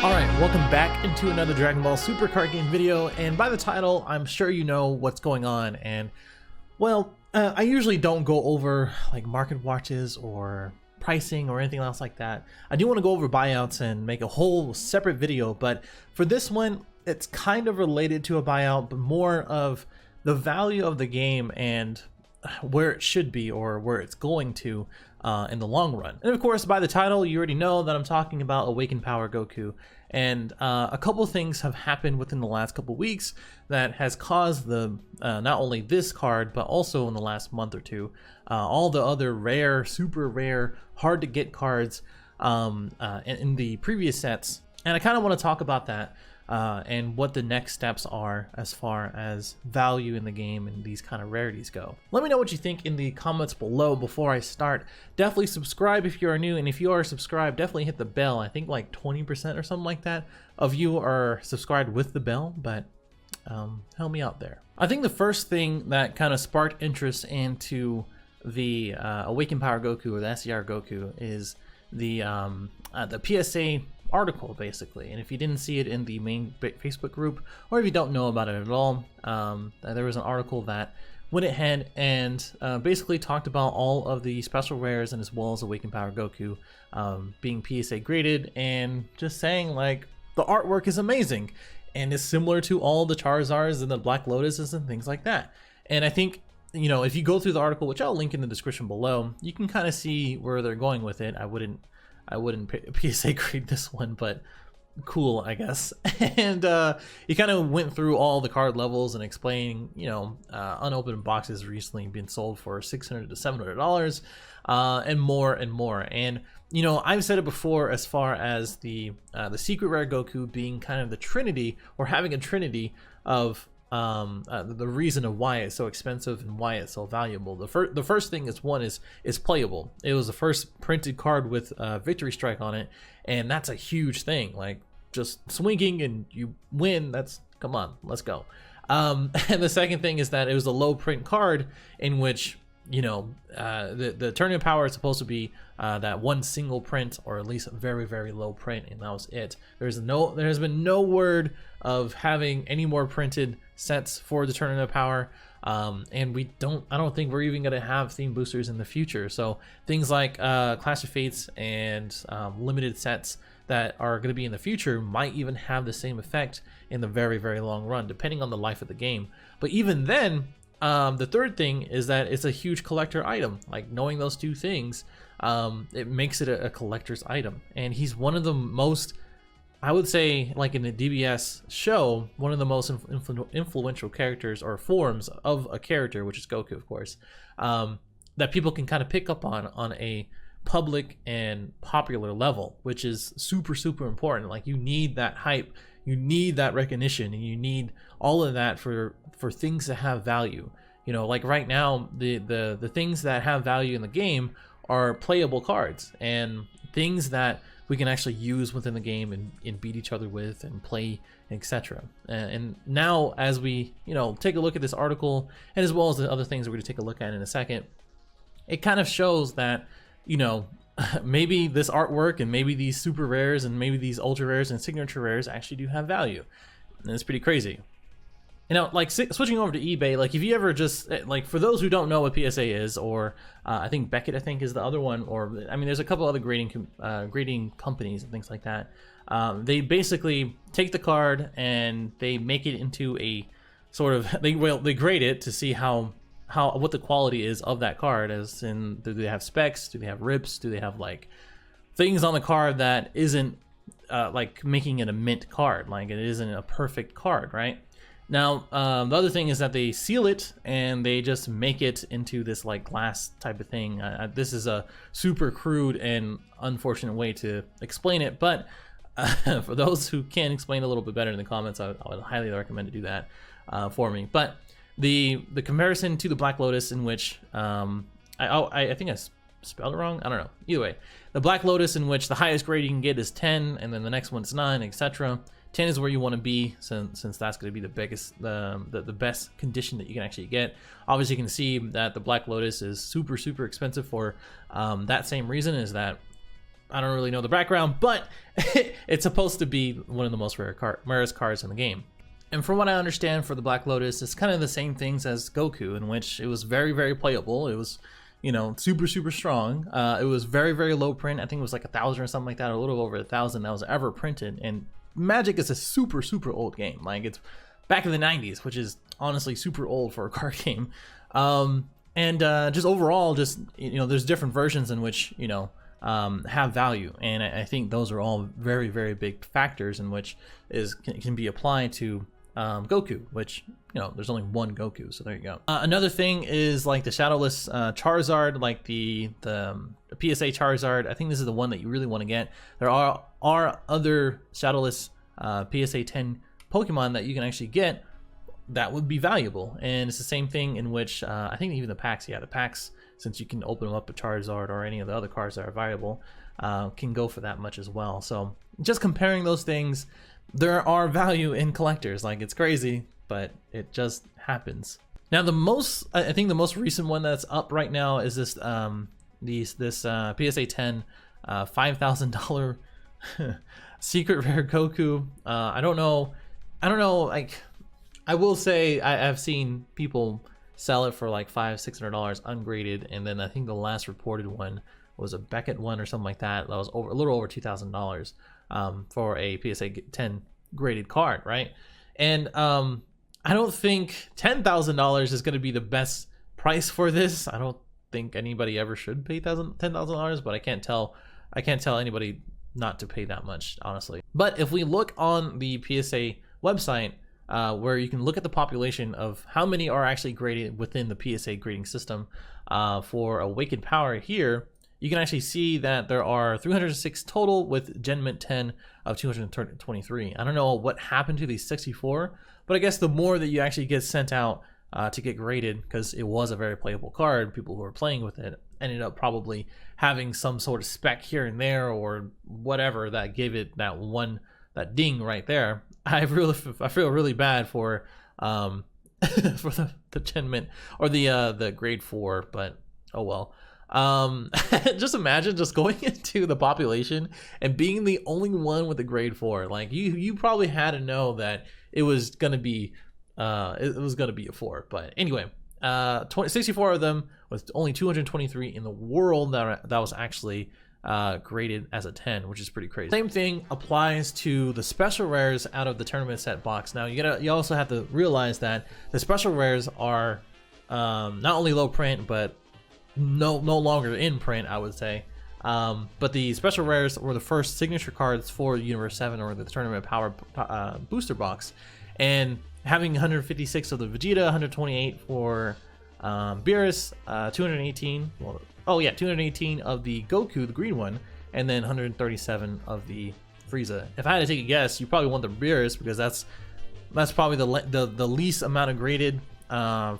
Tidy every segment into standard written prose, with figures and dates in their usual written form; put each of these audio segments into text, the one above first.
Alright, welcome back into another Dragon Ball Super card game video, and by the title, I'm sure you know what's going on, and, well, I usually don't go over, like, market watches or pricing or anything else like that. I do want to go over buyouts and make a whole separate video, but for this one, it's kind of related to a buyout, but more of the value of the game and where it should be or where it's going to in the long run. And of course, by the title, you already know that I'm talking about Awakened Power Goku. And a couple things have happened within the last couple weeks that has caused the not only this card, but also in the last month or two, all the other rare, super rare, hard to get cards in the previous sets. And I kind of want to talk about that and what the next steps are as far as value in the game and these kind of rarities go. Let me know what you think in the comments below before I start. Definitely subscribe if you are new, and if you are subscribed, definitely hit the bell. I think like 20% or something like that of you are subscribed with the bell, but help me out there. I think the first thing that kind of sparked interest into the Awakened Power Goku or the SCR Goku is the PSA article, basically. And if you didn't see it in the main Facebook group, or if you don't know about it at all, there was an article that went ahead and basically talked about all of the special rares and as well as Awakened Power Goku being PSA graded, and just saying like the artwork is amazing and is similar to all the Charizards and the Black Lotuses and things like that. And I think, you know, if you go through the article, which I'll link in the description below, you can kind of see where they're going with it. I wouldn't PSA grade this one, but cool, I guess. And he kind of went through all the card levels and explaining, you know, unopened boxes recently being sold for $600 to $700 and more and more. And you know, I've said it before as far as the secret rare Goku being kind of the trinity, or having a trinity of the reason of why it's so expensive and why it's so valuable. The first thing is, one is playable. It was the first printed card with Victory Strike on it, and that's a huge thing. Like, just swinging and you win, that's, come on, let's go. And the second thing is that it was a low print card in which, you know, the tournament power is supposed to be that one single print, or at least a very, very low print, and that was it. There has been no word of having any more printed sets for the tournament power, and I don't think we're even going to have theme boosters in the future. So things like Clash of Fates and limited sets that are going to be in the future might even have the same effect in the very, very long run, depending on the life of the game. But even then, the third thing is that it's a huge collector item. Like, knowing those two things, it makes it a collector's item. And he's one of the most, I would say, like in the DBS show, one of the most influential characters or forms of a character, which is Goku, of course, that people can kind of pick up on a public and popular level, which is super, super important. Like, you need that hype, you need that recognition, and you need all of that for things to have value. You know, like right now, the things that have value in the game are playable cards and things that we can actually use within the game and beat each other with and play, etc. And now, as we, you know, take a look at this article, and as well as the other things we're going to take a look at in a second, it kind of shows that, you know, maybe this artwork and maybe these super rares and maybe these ultra rares and signature rares actually do have value. And it's pretty crazy. You know, like, switching over to eBay, like, if you ever just, like, for those who don't know what PSA is, or I think Beckett, I think, is the other one, or, I mean, there's a couple other grading companies and things like that. They basically take the card and they make it into a sort of, they grade it to see what the quality is of that card, as in, do they have specs, do they have rips, do they have, like, things on the card that isn't like making it a mint card, like it isn't a perfect card, right? Now, the other thing is that they seal it and they just make it into this like glass type of thing. This is a super crude and unfortunate way to explain it, but for those who can explain it a little bit better in the comments, I would highly recommend to do that for me. But the comparison to the Black Lotus, in which I think I spelled it wrong, I don't know. Either way, the Black Lotus, in which the highest grade you can get is 10, and then the next one's 9, etc. 10 is where you want to be, since that's going to be the biggest, the best condition that you can actually get. Obviously, you can see that the Black Lotus is super, super expensive for that same reason, is that I don't really know the background, but it's supposed to be one of the most rarest cards in the game. And from what I understand for the Black Lotus, it's kind of the same things as Goku, in which it was very, very playable. It was, you know, super, super strong. It was very, very low print. I think it was like 1,000 or something like that, or a little over 1,000 that was ever printed. And Magic is a super, super old game. Like, it's back in the 90s, which is honestly super old for a card game. Just overall, just, you know, there's different versions in which, you know, have value, and I think those are all very, very big factors in which can be applied to Goku, which, you know, there's only one Goku, so there you go. Another thing is like the Shadowless Charizard, like the PSA Charizard. I think this is the one that you really want to get. There are other Shadowless PSA 10 Pokemon that you can actually get that would be valuable, and it's the same thing in which I think even the packs, the packs, since you can open them up a Charizard or any of the other cards that are valuable, can go for that much as well. So just comparing those things, there are value in collectors. Like, it's crazy, but it just happens. Now I think the most recent one that's up right now is this PSA 10 $5,000 secret rare Goku. I don't know, like, I will say I've seen people sell it for like $500-$600 ungraded, and then I think the last reported one was a Beckett one or something like that. That was a little over $2,000 for a PSA 10 graded card, right? And I don't think $10,000 is going to be the best price for this. I don't think anybody ever should pay $10,000, but I can't tell anybody not to pay that much, honestly. But if we look on the PSA website, where you can look at the population of how many are actually graded within the PSA grading system for Awakened Power here, you can actually see that there are 306 total with Gen Mint 10 of 223. I don't know what happened to these 64, but I guess the more that you actually get sent out to get graded, because it was a very playable card, people who were playing with it ended up probably having some sort of spec here and there or whatever that gave it that ding right there. I feel really bad for for the Gen Mint or the grade 4, but oh well. Just imagine just going into the population and being the only one with a grade 4. Like, you probably had to know that it was gonna be a 4. But anyway, 64 of them with only 223 in the world that was actually graded as a 10, which is pretty crazy. Same thing applies to the special rares out of the tournament set box. Now you also have to realize that the special rares are not only low print, but no longer in print, I would say. But the special rares were the first signature cards for Universe 7 or the tournament power booster box, and having 156 of the Vegeta, 128 for Beerus, 218. Well, 218 of the Goku, the green one, and then 137 of the Frieza. If I had to take a guess, you probably want the Beerus, because that's probably the least amount of graded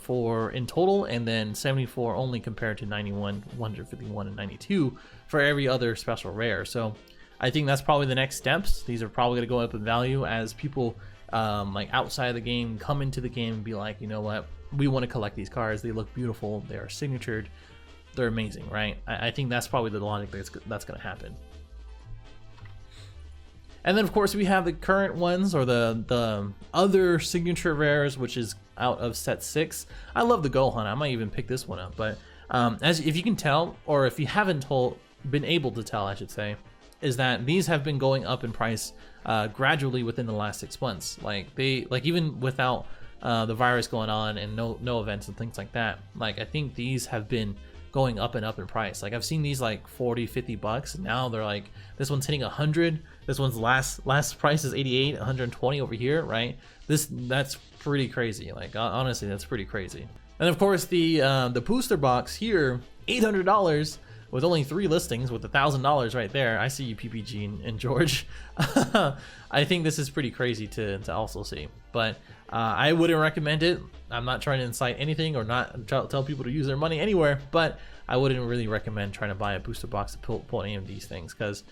for in total, and then 74 only compared to 91, 151, and 92 for every other special rare. So I think that's probably the next steps. These are probably going to go up in value as people like outside of the game come into the game and be like, you know what, we want to collect these cards. They look beautiful. They are signatured. They're amazing, right? I think that's probably the logic that's going to happen. And then, of course, we have the current ones, or the other signature rares, which is out of set 6. I love the Gohan. I might even pick this one up. But if you can tell, or if you haven't been able to tell, I should say, is that these have been going up in price gradually within the last 6 months. Like even without the virus going on and no events and things like that. Like, I think these have been going up and up in price. Like, I've seen these like $40-$50, and now they're like, this one's hitting 100. This one's last price is 88, 120 over here, right? That's pretty crazy. Like, honestly, that's pretty crazy. And of course, the booster box here, $800 with only 3 listings with $1,000 right there. I see you, PPG and George. I think this is pretty crazy to also see, but I wouldn't recommend it. I'm not trying to incite anything or not tell people to use their money anywhere, but I wouldn't really recommend trying to buy a booster box to pull any of these things, because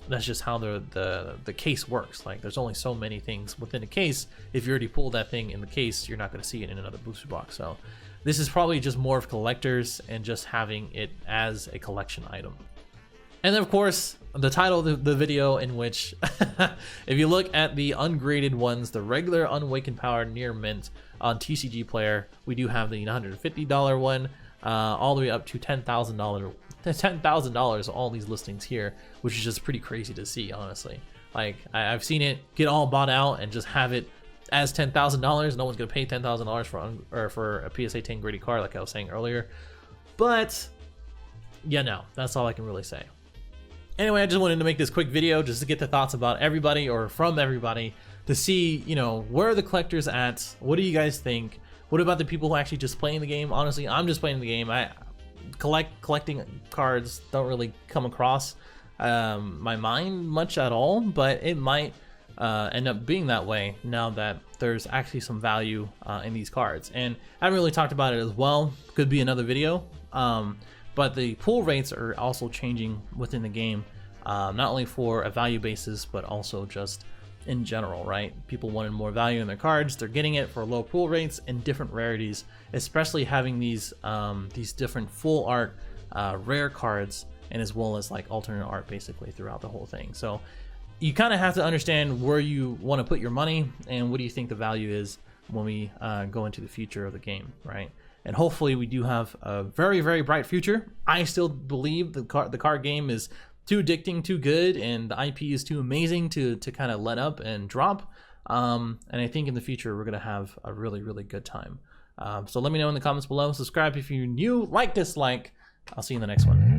that's just how the case works. Like, there's only so many things within a case. If you already pulled that thing in the case, you're not going to see it in another booster box. So this is probably just more of collectors and just having it as a collection item. And then of course, the title of the video, in which if you look at the ungraded ones, the regular Unawakened Power near mint on TCG Player, we do have the $150 one, all the way up to $10,000, all these listings here, which is just pretty crazy to see, honestly. Like, I've seen it get all bought out and just have it as $10,000. No one's gonna pay $10,000 for a PSA 10 graded card, like I was saying earlier. But yeah, no, that's all I can really say. Anyway, I just wanted to make this quick video just to get the thoughts about everybody, or from everybody, to see, you know, where are the collectors at? What do you guys think? What about the people who actually just playing the game? Honestly, I'm just playing the game. Collecting cards don't really come across my mind much at all, but it might end up being that way now that there's actually some value in these cards. And I haven't really talked about it as well. Could be another video. But the pull rates are also changing within the game, not only for a value basis, but also just in general, right? People wanted more value in their cards. They're getting it for low pull rates and different rarities, especially having these different full art rare cards, and as well as like alternate art basically throughout the whole thing. So you kind of have to understand where you want to put your money and what do you think the value is when we go into the future of the game, right? And hopefully we do have a very, very bright future. I still believe the card game is too addicting, too good, and the IP is too amazing to kind of let up and drop. And I think in the future we're gonna have a really, really good time. So let me know in the comments below. Subscribe if you're new, like, dislike. I'll see you in the next one.